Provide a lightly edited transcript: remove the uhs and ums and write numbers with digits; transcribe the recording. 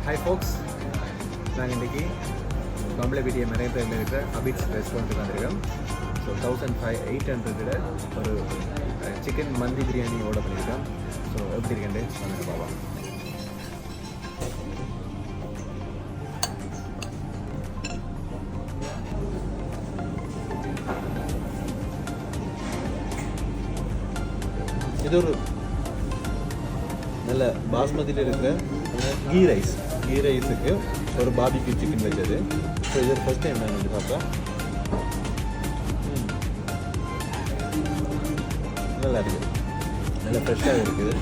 Hi ஃபோக்ஸ், நாங்கள் இன்றைக்கி பம்பளப்பிட்டிய மெரைன்ல இருக்கிற அபிட்ஸ் ரெஸ்டாரண்ட்டுக்கு வந்திருக்கோம். ஸோ 1500 ஒரு சிக்கன் மந்தி பிரியாணி ஆர்டர் பண்ணியிருக்கோம். ஸோ எப்படி இருக்கேன் வந்து பாபா. இது ஒரு நல்ல பாஸ்மதியில் இருக்கிற கீ ரைஸுக்கு ஒரு பார்பிக்யூ சிக்கன் வச்சது. ஸோ இது ஃபர்ஸ்ட் டைம் நான் வந்து சாப்பிட்டேன். நல்லா இருக்குது, நல்லா ஃப்ரெஷ்ஷாக இருக்குது.